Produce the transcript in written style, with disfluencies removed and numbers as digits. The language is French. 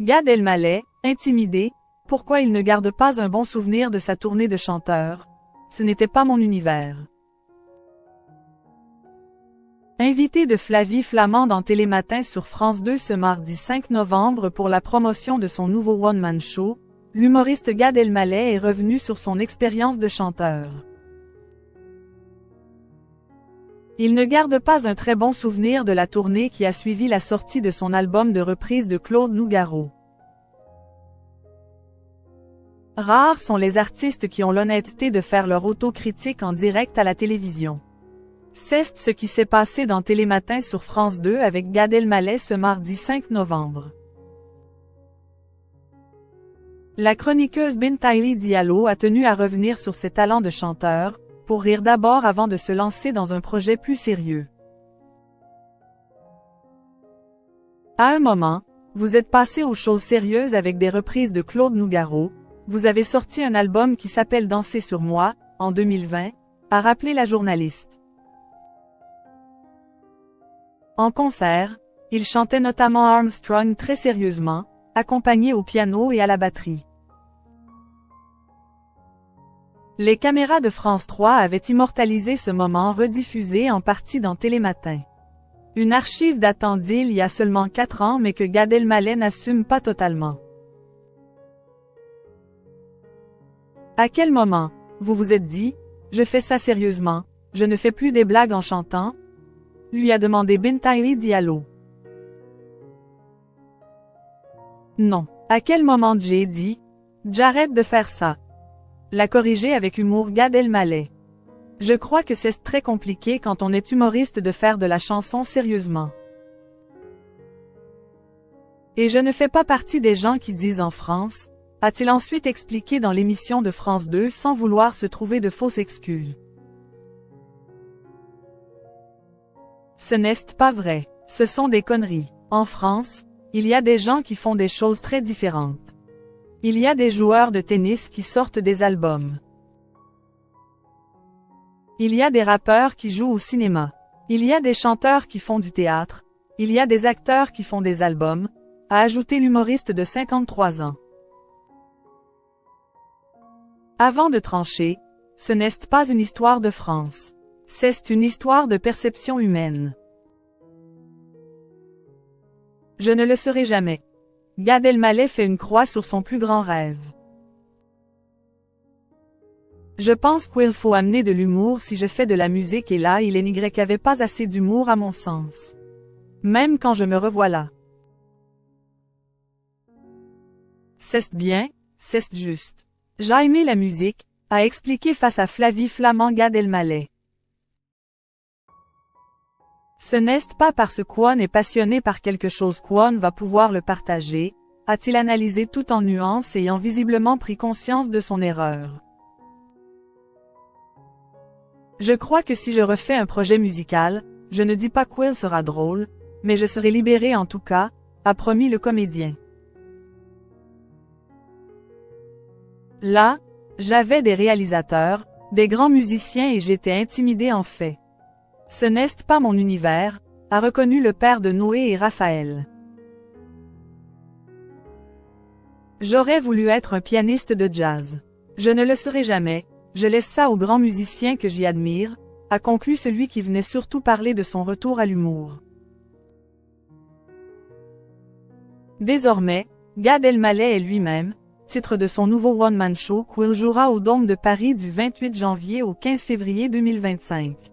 Gad Elmaleh, intimidé, pourquoi il ne garde pas un bon souvenir de sa tournée de chanteur? Ce n'était pas mon univers. Invité de Flavie Flament dans Télématin sur France 2 ce mardi 5 novembre pour la promotion de son nouveau one-man show, l'humoriste Gad Elmaleh est revenu sur son expérience de chanteur. Il ne garde pas un très bon souvenir de la tournée qui a suivi la sortie de son album de reprise de Claude Nougaro. Rares sont les artistes qui ont l'honnêteté de faire leur autocritique en direct à la télévision. C'est ce qui s'est passé dans Télématin sur France 2 avec Gad Elmaleh ce mardi 5 novembre. La chroniqueuse Bintaili Diallo a tenu à revenir sur ses talents de chanteur, pour rire d'abord avant de se lancer dans un projet plus sérieux. À un moment, vous êtes passé aux choses sérieuses avec des reprises de Claude Nougaro, vous avez sorti un album qui s'appelle Danser sur moi, en 2020, a rappelé la journaliste. En concert, il chantait notamment Armstrong très sérieusement, accompagné au piano et à la batterie. Les caméras de France 3 avaient immortalisé ce moment rediffusé en partie dans Télématin. Une archive datant d'il y a seulement 4 ans mais que Gad Elmaleh n'assume pas totalement. À quel moment, vous vous êtes dit, je fais ça sérieusement, je ne fais plus des blagues en chantant? Lui a demandé Bintaili Diallo. Non. À quel moment j'ai dit, j'arrête de faire ça? L'a corrigé avec humour Gad Elmaleh. Je crois que c'est très compliqué quand on est humoriste de faire de la chanson sérieusement. Et je ne fais pas partie des gens qui disent en France, a-t-il ensuite expliqué dans l'émission de France 2 sans vouloir se trouver de fausses excuses. Ce n'est pas vrai, ce sont des conneries. En France, il y a des gens qui font des choses très différentes. Il y a des joueurs de tennis qui sortent des albums. Il y a des rappeurs qui jouent au cinéma. Il y a des chanteurs qui font du théâtre. Il y a des acteurs qui font des albums, a ajouté l'humoriste de 53 ans. Avant de trancher, ce n'est pas une histoire de France. C'est une histoire de perception humaine. Je ne le serai jamais. Gad Elmaleh fait une croix sur son plus grand rêve. Je pense qu'il faut amener de l'humour si je fais de la musique et là il n'y avait pas assez d'humour à mon sens. Même quand je me revois là. C'est bien, c'est juste. J'ai aimé la musique, a expliqué face à Flavie Flament Gad Elmaleh. Ce n'est pas parce qu'On est passionné par quelque chose qu'On va pouvoir le partager, a-t-il analysé tout en nuances ayant visiblement pris conscience de son erreur. Je crois que si je refais un projet musical, je ne dis pas qu'il sera drôle, mais je serai libéré en tout cas, a promis le comédien. Là, j'avais des réalisateurs, des grands musiciens et j'étais intimidé en fait. Ce n'est pas mon univers, a reconnu le père de Noé et Raphaël. J'aurais voulu être un pianiste de jazz. Je ne le serai jamais, je laisse ça aux grands musiciens que j'y admire, a conclu celui qui venait surtout parler de son retour à l'humour. Désormais, Gad Elmaleh est lui-même, titre de son nouveau one-man show qu'il jouera au Dôme de Paris du 28 janvier au 15 février 2025.